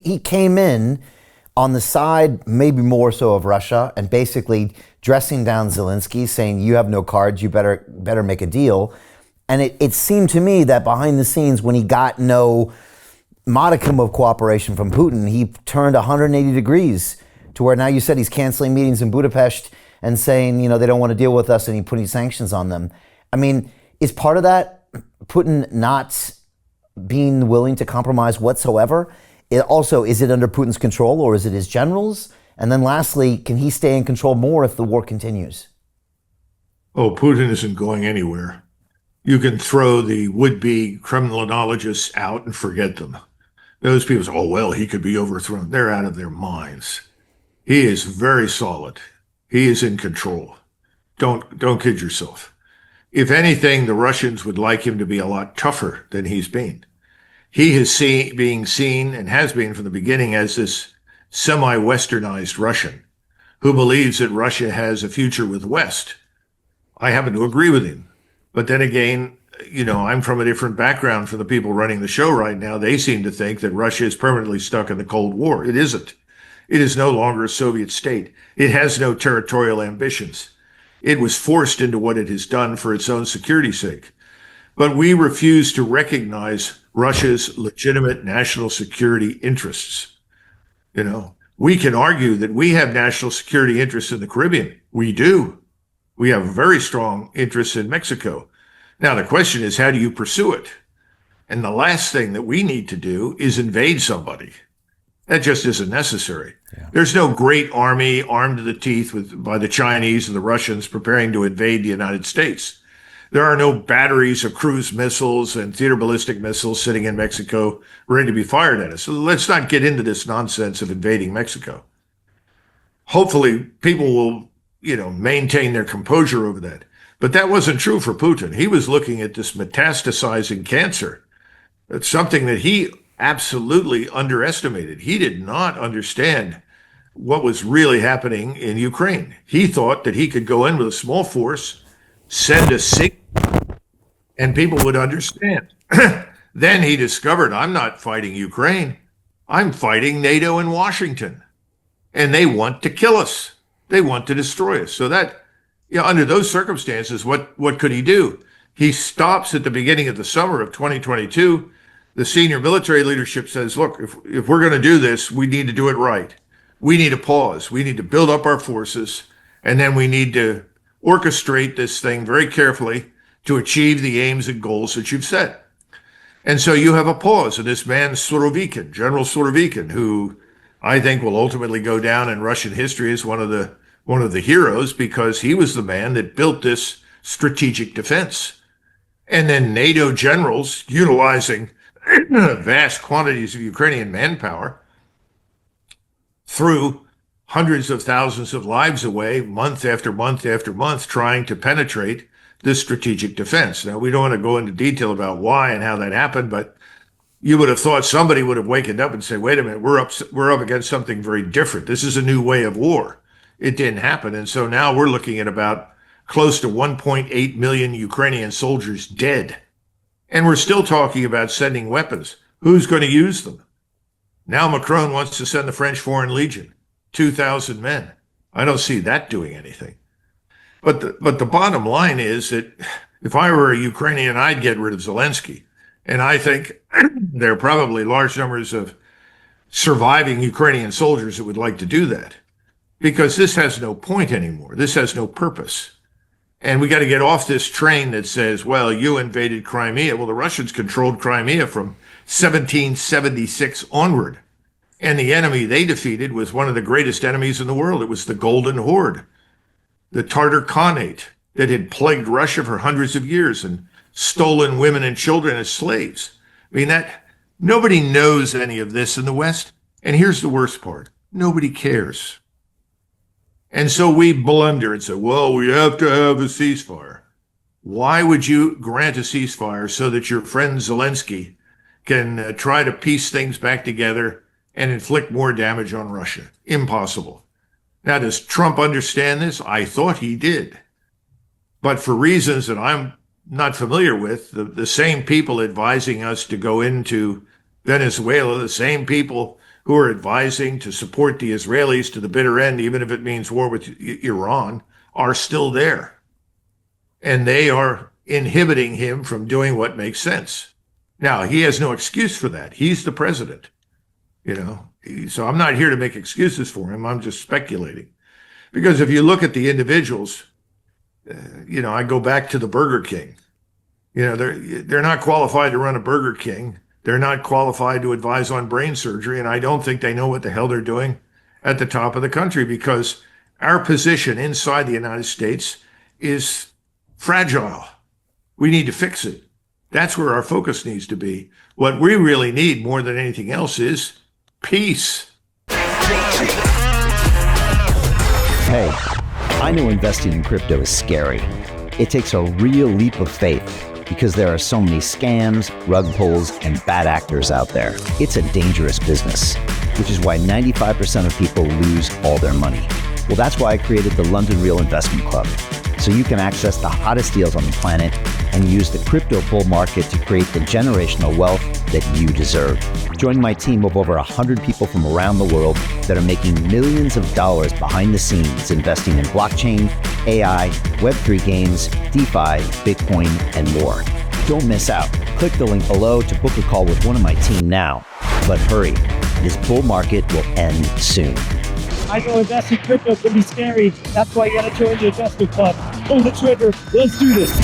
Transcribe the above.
he came in on the side, maybe more so of Russia, and basically dressing down Zelensky, saying, you have no cards, you better make a deal. And it seemed to me that behind the scenes, when he got no modicum of cooperation from Putin, he turned 180 degrees to where now you said he's canceling meetings in Budapest and saying, they don't want to deal with us, and he putting sanctions on them. I mean, is part of that Putin not being willing to compromise whatsoever? Is it under Putin's control, or is it his generals? And then lastly, can he stay in control more if the war continues? Oh, Putin isn't going anywhere. You can throw the would-be criminologists out and forget them. Those people say, oh, well, he could be overthrown. They're out of their minds. He is very solid. He is in control. Don't kid yourself. If anything, the Russians would like him to be a lot tougher than he's been. He is being seen and has been from the beginning as this semi-westernized Russian who believes that Russia has a future with the West. I happen to agree with him. But then again, I'm from a different background from the people running the show right now. They seem to think that Russia is permanently stuck in the Cold War. It isn't. It is no longer a Soviet state. It has no territorial ambitions. It was forced into what it has done for its own security's sake. But we refuse to recognize Russia's legitimate national security interests. We can argue that we have national security interests in the Caribbean. We do. We have very strong interests in Mexico. Now, the question is, how do you pursue it? And the last thing that we need to do is invade somebody. That just isn't necessary. Yeah. There's no great army armed to the teeth by the Chinese and the Russians preparing to invade the United States. There are no batteries of cruise missiles and theater ballistic missiles sitting in Mexico ready to be fired at us. So let's not get into this nonsense of invading Mexico. Hopefully, people will, maintain their composure over that. But that wasn't true for Putin. He was looking at this metastasizing cancer. It's something that he absolutely underestimated. He did not understand what was really happening in Ukraine. He thought that he could go in with a small force, send a signal, and people would understand. Then he discovered, I'm not fighting Ukraine. I'm fighting NATO and Washington. And they want to kill us. They want to destroy us. So that, under those circumstances, what could he do? He stops at the beginning of the summer of 2022. The senior military leadership says, look, if we're going to do this, we need to do it right. We need to pause. We need to build up our forces. And then we need to orchestrate this thing very carefully to achieve the aims and goals that you've set. And so you have a pause. And this man, Surovikin, General Surovikin, who I think will ultimately go down in Russian history as one of the heroes, because he was the man that built this strategic defense. And then NATO generals, utilizing vast quantities of Ukrainian manpower, threw hundreds of thousands of lives away month after month after month trying to penetrate this strategic defense. Now, we don't want to go into detail about why and how that happened, but you would have thought somebody would have wakened up and say, wait a minute, we're up against something very different. This is a new way of war. It didn't happen. And so now we're looking at about close to 1.8 million Ukrainian soldiers dead. And we're still talking about sending weapons. Who's going to use them? Now Macron wants to send the French Foreign Legion, 2,000 men. I don't see that doing anything. But the bottom line is that if I were a Ukrainian, I'd get rid of Zelensky. And I think there are probably large numbers of surviving Ukrainian soldiers that would like to do that, because this has no point anymore. This has no purpose. And we got to get off this train that says, well, you invaded Crimea. Well, the Russians controlled Crimea from 1776 onward. And the enemy they defeated was one of the greatest enemies in the world. It was the Golden Horde, the Tartar Khanate that had plagued Russia for hundreds of years and stolen women and children as slaves. I mean, that nobody knows any of this in the West. And here's the worst part. Nobody cares. And so we blunder and say, well, we have to have a ceasefire. Why would you grant a ceasefire so that your friend Zelensky can try to piece things back together and inflict more damage on Russia? Impossible. Now, does Trump understand this? I thought he did. But for reasons that I'm not familiar with, the same people advising us to go into Venezuela, the same people who are advising to support the Israelis to the bitter end, even if it means war with Iran, are still there. And they are inhibiting him from doing what makes sense. Now, he has no excuse for that. He's the president, So I'm not here to make excuses for him. I'm just speculating. Because if you look at the individuals, I go back to the Burger King. They're not qualified to run a Burger King. They're not qualified to advise on brain surgery. And I don't think they know what the hell they're doing at the top of the country, because our position inside the United States is fragile. We need to fix it. That's where our focus needs to be. What we really need more than anything else is peace. Hey, I know investing in crypto is scary. It takes a real leap of faith because there are so many scams, rug pulls, and bad actors out there. It's a dangerous business, which is why 95% of people lose all their money. Well, that's why I created the London Real Investment Club, so you can access the hottest deals on the planet and use the crypto bull market to create the generational wealth that you deserve. Join my team of over 100 people from around the world that are making millions of dollars behind the scenes investing in blockchain, AI, Web3 games, DeFi, Bitcoin, and more. Don't miss out. Click the link below to book a call with one of my team now. But hurry, this bull market will end soon. I know investing in crypto can be scary. That's why you gotta join the investment club. Pull the trigger. Let's do this.